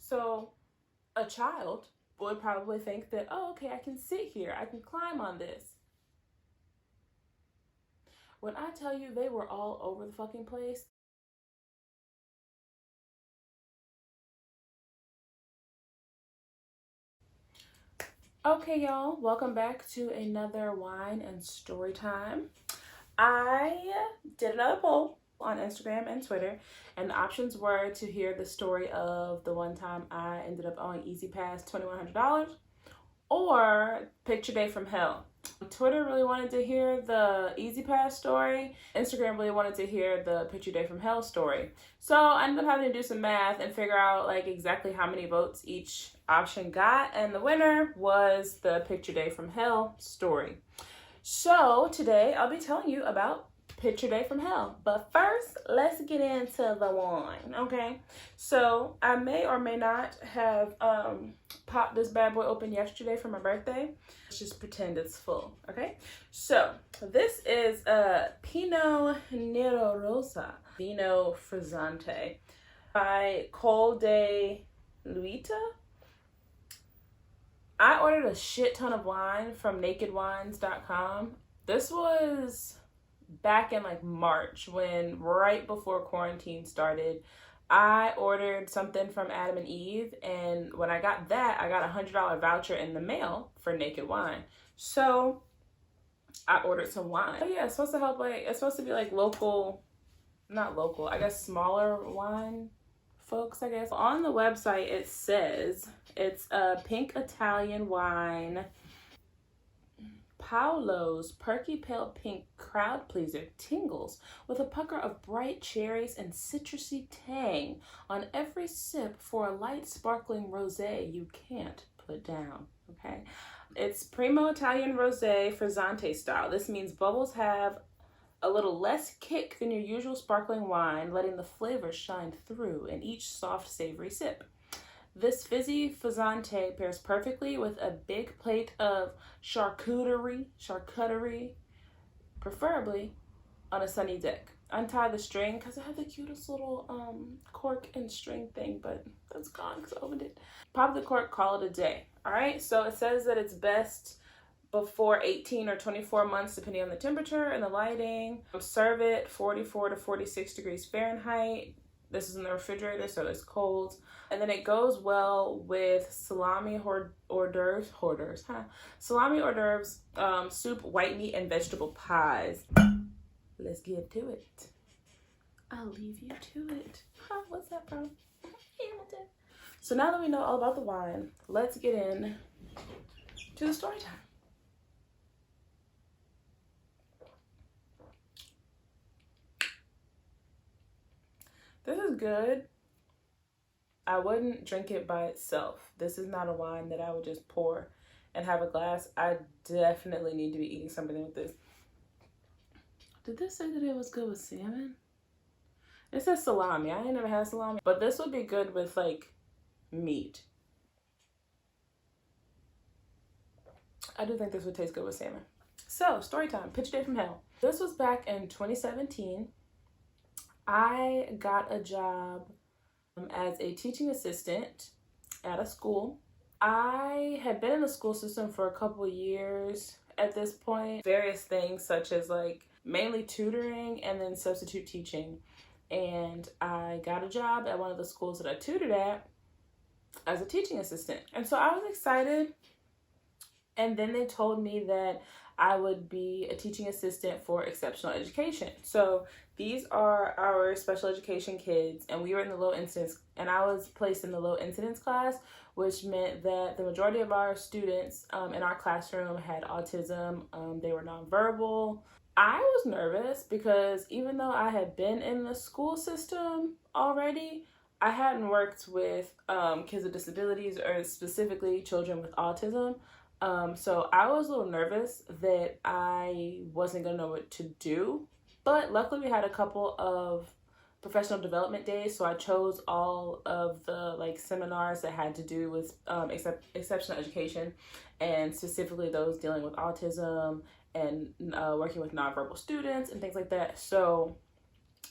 So a child would probably think that, oh, okay, I can sit here, I can climb on this. When I tell you they were all over the fucking place. Okay, y'all, welcome back to another wine and story time. I did another poll on Instagram and Twitter, and the options were to hear the story of the one time I ended up owing Easy Pass $2,100 or Picture Day from Hell. Twitter really wanted to hear the Easy Pass story. Instagram really wanted to hear the Picture Day from Hell story. So I ended up having to do some math and figure out like exactly how many votes each option got, and the winner was the Picture Day from Hell story. So today I'll be telling you about Picture Day from Hell. But first, let's get into the wine, okay? So I may or may not have popped this bad boy open yesterday for my birthday. Let's just pretend it's full, okay? So this is Pinot Nero Rosa Vino Frizzante by Col de Luita. I ordered a shit ton of wine from nakedwines.com. This was back in like March, when right before quarantine started. I ordered something from Adam and Eve, and when I got that, I got a $100 voucher in the mail for Naked Wine. So I ordered some wine. Oh yeah, it's supposed to help, like, it's supposed to be like local, not local, I guess smaller wine folks, I guess. On the website it says it's a pink Italian wine. Paolo's perky pale pink crowd pleaser tingles with a pucker of bright cherries and citrusy tang on every sip for a light sparkling rosé you can't put down, okay? It's Primo Italian Rosé Frizzante style. This means bubbles have a little less kick than your usual sparkling wine, letting the flavors shine through in each soft, savory sip. This fizzy Frizzante pairs perfectly with a big plate of charcuterie, preferably on a sunny deck. Untie the string, because I have the cutest little cork and string thing, but that's gone because I opened it. Pop the cork, call it a day. All right, so it says that it's best before 18 or 24 months, depending on the temperature and the lighting. Serve it 44 to 46 degrees Fahrenheit. This is in the refrigerator, so it's cold. And then it goes well with salami hors d'oeuvres, salami hors d'oeuvres, soup, white meat, and vegetable pies. Let's get to it. I'll leave you to it. Huh, what's that from? Hamilton. So now that we know all about the wine, let's get in to the story time. This is good. I wouldn't drink it by itself. This is not a wine that I would just pour and have a glass. I definitely need to be eating something with this. Did this say that it was good with salmon? It says salami. I ain't never had salami. But this would be good with like meat. I do think this would taste good with salmon. So, story time. Picture Day from Hell. This was back in 2017. I got a job as a teaching assistant at a school. I had been in the school system for a couple years at this point. Various things such as like mainly tutoring and then substitute teaching. And I got a job at one of the schools that I tutored at as a teaching assistant. And so I was excited. And then they told me that I would be a teaching assistant for exceptional education. So these are our special education kids, and we were in the low incidence, and I was placed in the low incidence class, which meant that the majority of our students in our classroom had autism. They were nonverbal. I was nervous because even though I had been in the school system already, I hadn't worked with kids with disabilities or specifically children with autism. So I was a little nervous that I wasn't gonna know what to do, but luckily we had a couple of professional development days, so I chose all of the like seminars that had to do with exceptional education, and specifically those dealing with autism and working with nonverbal students and things like that. So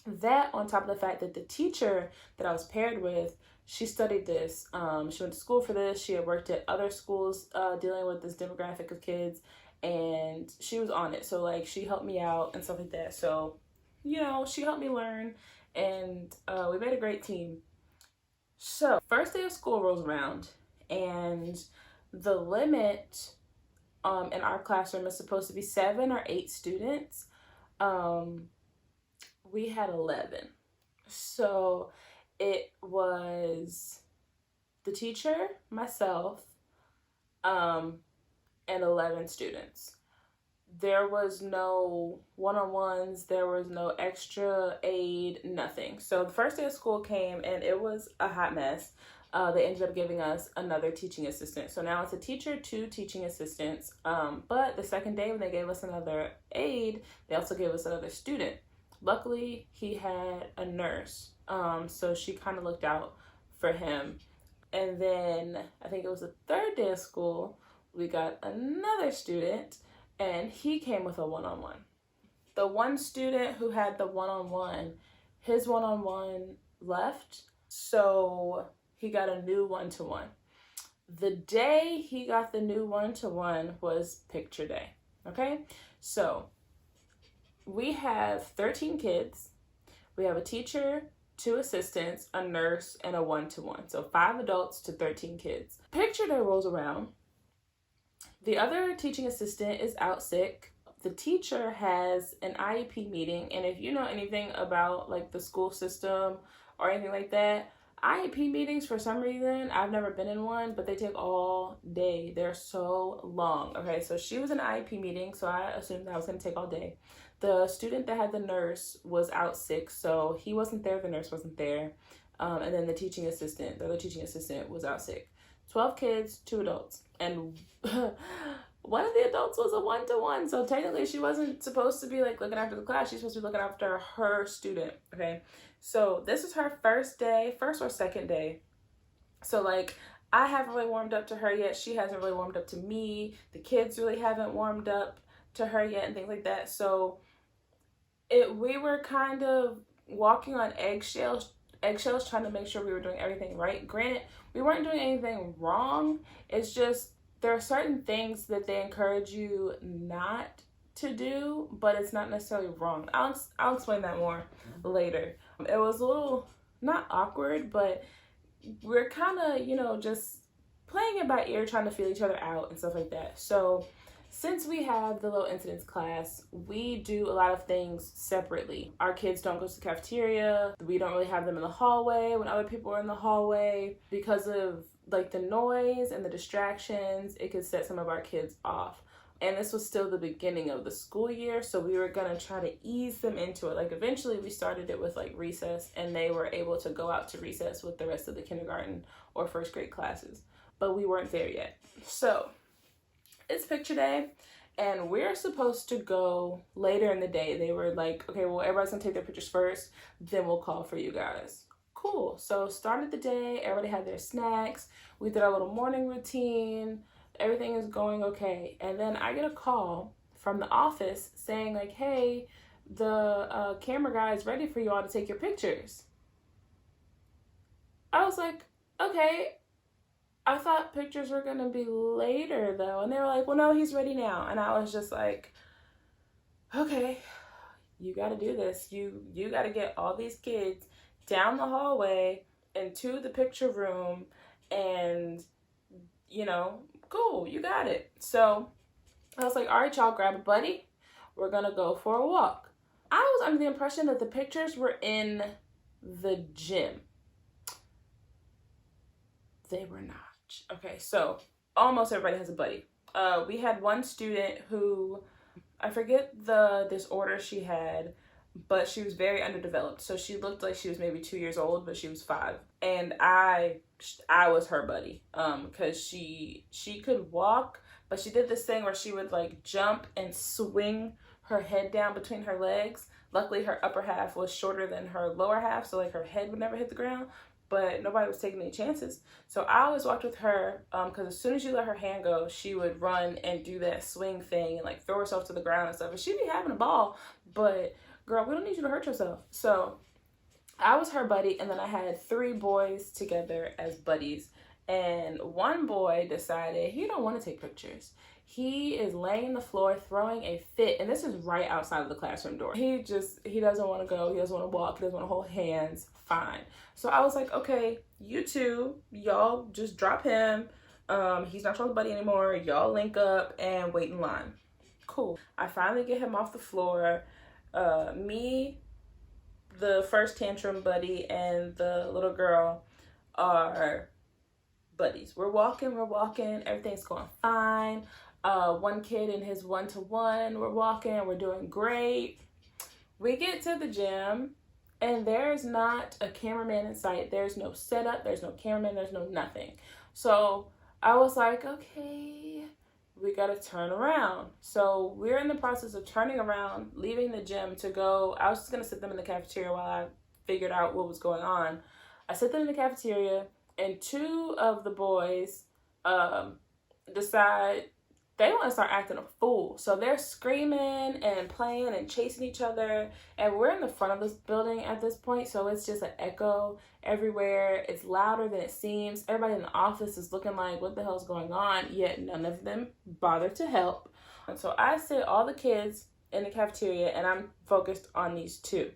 that, on top of the fact that the teacher that I was paired with she studied this. She went to school for this. She had worked at other schools dealing with this demographic of kids, and she was on it. So like she helped me out and stuff like that. So, you know, she helped me learn, and we made a great team. So first day of school rolls around, and the limit in our classroom is supposed to be 7 or 8 students. We had 11. So it was the teacher, myself, and 11 students. There was no one-on-ones, there was no extra aid, nothing. So the first day of school came and it was a hot mess. They ended up giving us another teaching assistant. So now it's a teacher, 2 teaching assistants. But the second day when they gave us another aide, they also gave us another student. Luckily, he had a nurse, so she kind of looked out for him. And then I think it was the third day of school, we got another student, and he came with a one-on-one. The one student who had the one-on-one, his one-on-one left, so he got a new one-to-one. The day he got the new one-to-one was picture day, okay? So we have 13 kids. We have a teacher, 2 assistants, a nurse, and a one-to-one. So 5 adults to 13 kids. Picture day rolls around. The other teaching assistant is out sick. The teacher has an IEP meeting, and if you know anything about like the school system or anything like that, IEP meetings, for some reason, I've never been in one, but they take all day. They're so long. Okay, so she was in an IEP meeting, so I assumed that was going to take all day. The student that had the nurse was out sick, so he wasn't there, the nurse wasn't there. And then the other teaching assistant was out sick. 12 kids, 2 adults. And one of the adults was a one-to-one, so technically she wasn't supposed to be like looking after the class. She's supposed to be looking after her student, okay? So this is her first or second day. So like I haven't really warmed up to her yet. She hasn't really warmed up to me. The kids really haven't warmed up to her yet and things like that. So we were kind of walking on eggshells trying to make sure we were doing everything right. Granted, we weren't doing anything wrong. It's just there are certain things that they encourage you not to do, but it's not necessarily wrong. I'll explain that more later. It was a little, not awkward, but we're kind of, you know, just playing it by ear, trying to feel each other out and stuff like that. So since we have the low incidence class, we do a lot of things separately. Our kids don't go to the cafeteria. We don't really have them in the hallway when other people are in the hallway. Because of like the noise and the distractions, it could set some of our kids off. And this was still the beginning of the school year, so we were gonna try to ease them into it. Like eventually we started it with like recess, and they were able to go out to recess with the rest of the kindergarten or first grade classes. But we weren't there yet. So it's picture day, and we're supposed to go later in the day. They were like, okay, well, everybody's gonna take their pictures first, then we'll call for you guys. Cool. So started the day, everybody had their snacks, we did our little morning routine, everything is going okay. And then I get a call from the office saying like, hey, the camera guy is ready for you all to take your pictures. I was like, okay, I thought pictures were gonna be later though. And they were like, well, no, he's ready now. And I was just like, okay, you gotta do this. You gotta get all these kids down the hallway into the picture room, and you know, cool, you got it. So I was like, all right, y'all, grab a buddy. We're gonna go for a walk. I was under the impression that the pictures were in the gym. They were not. Okay, so almost everybody has a buddy. We had one student who, I forget the disorder she had, but she was very underdeveloped. So she looked like she was maybe 2 years old, but she was 5. And I was her buddy, because she could walk, but she did this thing where she would like jump and swing her head down between her legs. Luckily, her upper half was shorter than her lower half, so like her head would never hit the ground. But nobody was taking any chances. So I always walked with her, because as soon as you let her hand go, she would run and do that swing thing and like throw herself to the ground and stuff. And she'd be having a ball, but girl, we don't need you to hurt yourself. So I was her buddy, and then I had 3 boys together as buddies. And one boy decided he don't want to take pictures. He is laying the floor throwing a fit, and this is right outside of the classroom door. He doesn't want to go, he doesn't want to walk, he doesn't want to hold hands. Fine. So I was like, okay, you two, y'all just drop him. He's not your buddy anymore. Y'all link up and wait in line. Cool. I finally get him off the floor. Me, the first tantrum buddy, and the little girl are buddies. We're walking, everything's going fine. One kid in his 1-to-1, we're walking, we're doing great. We get to the gym, and there's not a cameraman in sight. There's no setup, there's no cameraman, there's no nothing. So I was like, okay, we gotta turn around. So we're in the process of turning around, leaving the gym to go. I was just gonna sit them in the cafeteria while I figured out what was going on. I sit them in the cafeteria, and 2 of the boys decide they want to start acting a fool. So they're screaming and playing and chasing each other. And we're in the front of this building at this point, so it's just an echo everywhere. It's louder than it seems. Everybody in the office is looking like, what the hell's going on? Yet none of them bother to help. And so I sit all the kids in the cafeteria, and I'm focused on these 2.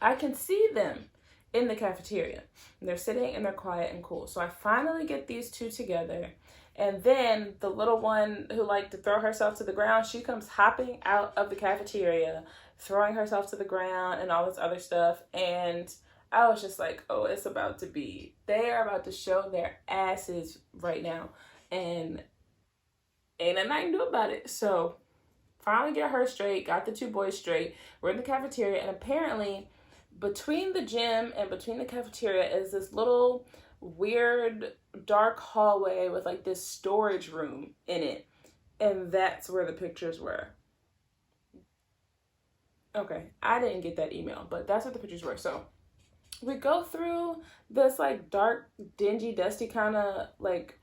I can see them in the cafeteria. They're sitting and they're quiet and cool. So I finally get these 2 together. And then the little one who liked to throw herself to the ground, she comes hopping out of the cafeteria, throwing herself to the ground and all this other stuff. And I was just like, oh, it's about to be, they are about to show their asses right now. And ain't nothing I can do about it. So finally get her straight, got the 2 boys straight. We're in the cafeteria, and apparently between the gym and between the cafeteria is this little weird dark hallway with like this storage room in it, and that's where the pictures were. Okay, I didn't get that email, but that's what the pictures were. So we go through this like dark, dingy, dusty kind of like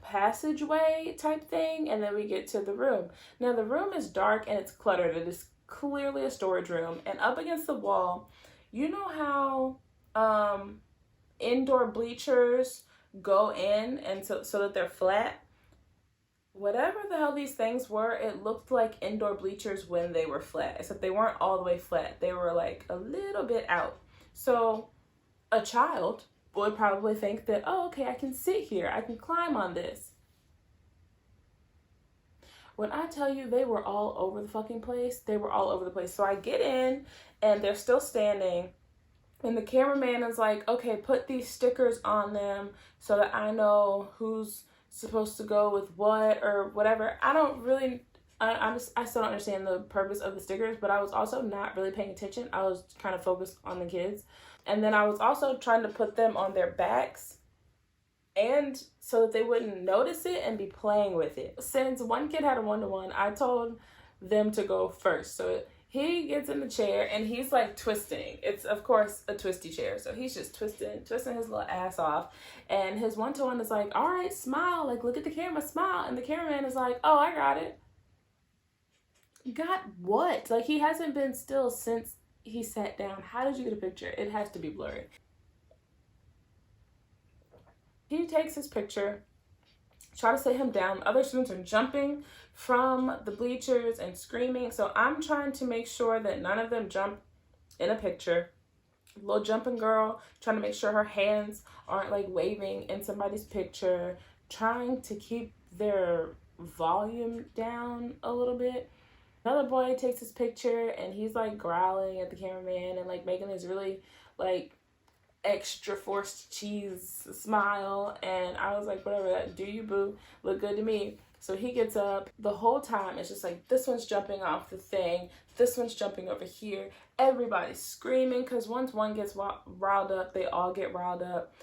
passageway type thing, and then we get to the room. Now the room is dark and it's cluttered. It is clearly a storage room, and up against the wall, you know how indoor bleachers go in and so that they're flat? Whatever the hell these things were, it looked like indoor bleachers when they were flat, except they weren't all the way flat. They were like a little bit out. So a child would probably think that, oh, okay, I can sit here, I can climb on this. When I tell you they were all over the fucking place, they were all over the place. So I get in and they're still standing, and the cameraman is like, okay, put these stickers on them so that I know who's supposed to go with what or whatever. I still don't understand the purpose of the stickers, but I was also not really paying attention. I was kind of focused on the kids. And then I was also trying to put them on their backs, and so that they wouldn't notice it and be playing with it. Since one kid had a 1-to-1, I told them to go first. So he gets in the chair and he's like twisting. It's of course a twisty chair. So he's just twisting his little ass off. And his 1-to-1 is like, all right, smile. Like, look at the camera, smile. And the cameraman is like, oh, I got it. Got what? Like, he hasn't been still since he sat down. How did you get a picture? It has to be blurry. He takes his picture, try to sit him down. Other students are jumping from the bleachers and screaming. So I'm trying to make sure that none of them jump in a picture. Little jumping girl, trying to make sure her hands aren't like waving in somebody's picture, trying to keep their volume down a little bit. Another boy takes his picture and he's like growling at the cameraman and like making this really like extra forced cheese smile, and I was like, whatever, that do you, boo, look good to me. So he gets up. The whole time it's just like, this one's jumping off the thing, this one's jumping over here, everybody's screaming, because once one gets riled up, they all get riled up.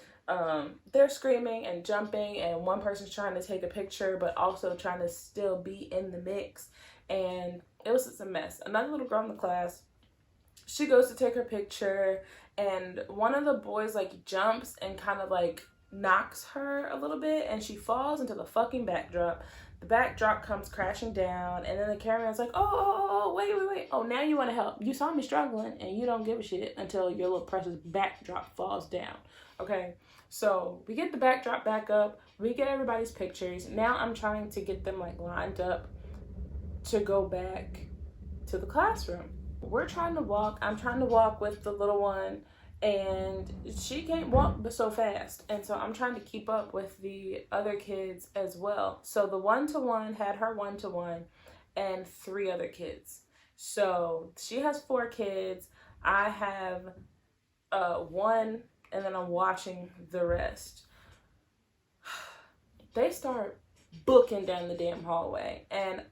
They're screaming and jumping, and one person's trying to take a picture but also trying to still be in the mix, and it was just a mess. Another little girl in the class, she goes to take her picture, and one of the boys like jumps and kind of like knocks her a little bit, and she falls into the fucking backdrop. The backdrop comes crashing down, and then the cameraman's like, oh, wait. Oh, now you want to help. You saw me struggling, and you don't give a shit until your little precious backdrop falls down. Okay, so we get the backdrop back up. We get everybody's pictures. Now I'm trying to get them like lined up to go back to the classroom. We're trying to walk. I'm trying to walk with the little one, and she can't walk so fast, and so I'm trying to keep up with the other kids as well. So the one-to-one had her one-to-one and 3 other kids. So she has 4 kids. I have 1, and then I'm watching the rest. They start booking down the damn hallway, and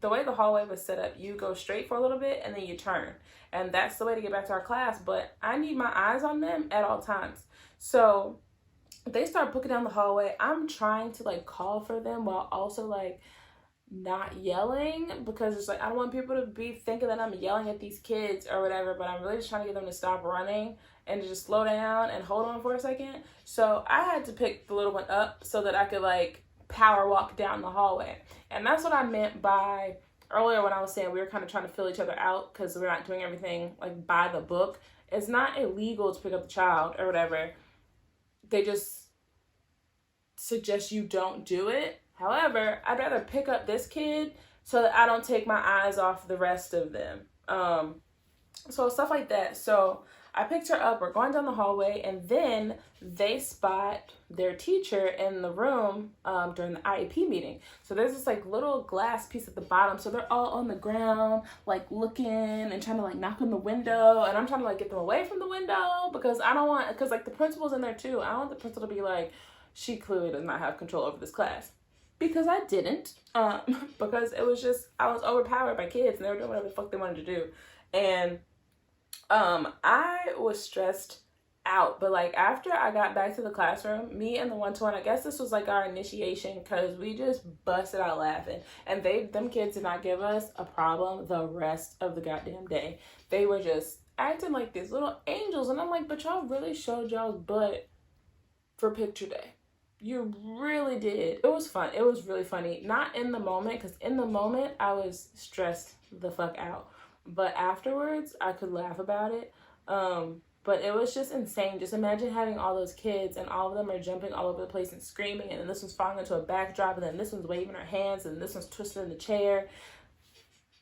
the way the hallway was set up, you go straight for a little bit and then you turn, and that's the way to get back to our class, but I need my eyes on them at all times. So they start booking down the hallway. I'm trying to like call for them while also like not yelling, because it's like I don't want people to be thinking that I'm yelling at these kids or whatever, but I'm really just trying to get them to stop running and to just slow down and hold on for a second. So I had to pick the little one up so that I could like power walk down the hallway. And that's what I meant by earlier when I was saying we were kind of trying to fill each other out because we're not doing everything like by the book. It's not illegal to pick up the child or whatever. They just suggest you don't do it. However, I'd rather pick up this kid so that I don't take my eyes off the rest of them. So stuff like that. So I picked her up, we're going down the hallway, and then they spot their teacher in the room during the IEP meeting. So there's this like little glass piece at the bottom, so they're all on the ground like looking and trying to like knock on the window, and I'm trying to like get them away from the window because I don't want, because like the principal's in there too. I don't want the principal to be like, she clearly does not have control over this class. Because I didn't, because it was just, I was overpowered by kids and they were doing whatever the fuck they wanted to do. And I was stressed out, but like after I got back to the classroom, me and the one-to-one, I guess this was like our initiation, because we just busted out laughing, and them kids did not give us a problem the rest of the goddamn day. They were just acting like these little angels, and I'm like, but y'all really showed y'all's butt for picture day. You really did. It was fun. It was really funny. Not in the moment, because in the moment I was stressed the fuck out, but afterwards I could laugh about it. But it was just insane. Just imagine having all those kids and all of them are jumping all over the place and screaming, and then this one's falling into a backdrop, and then this one's waving her hands, and this one's twisted in the chair.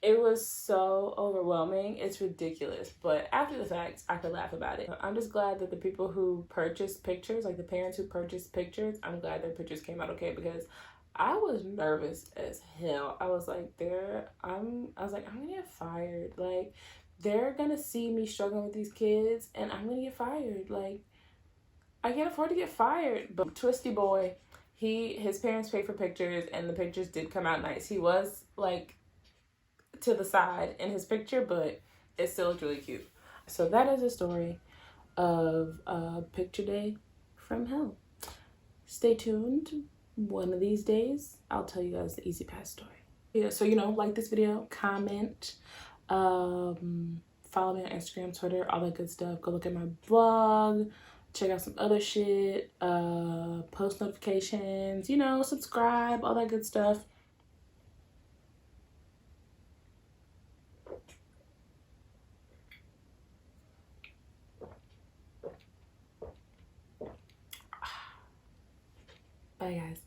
It was so overwhelming. It's ridiculous. But after the fact, I could laugh about it. I'm just glad that the people who purchased pictures, like the parents who purchased pictures, I'm glad their pictures came out okay, because I was nervous as hell. I was like, I'm gonna get fired. Like, they're gonna see me struggling with these kids and I'm gonna get fired. Like, I can't afford to get fired. But Twisty Boy, his parents paid for pictures and the pictures did come out nice. He was like to the side in his picture, but it still looked really cute. So that is a story of picture day from hell. Stay tuned. One of these days I'll tell you guys the easy pass story. Yeah, so like this video, comment, follow me on Instagram, Twitter, all that good stuff. Go look at my blog, check out some other shit, post notifications, subscribe, all that good stuff. Bye, guys.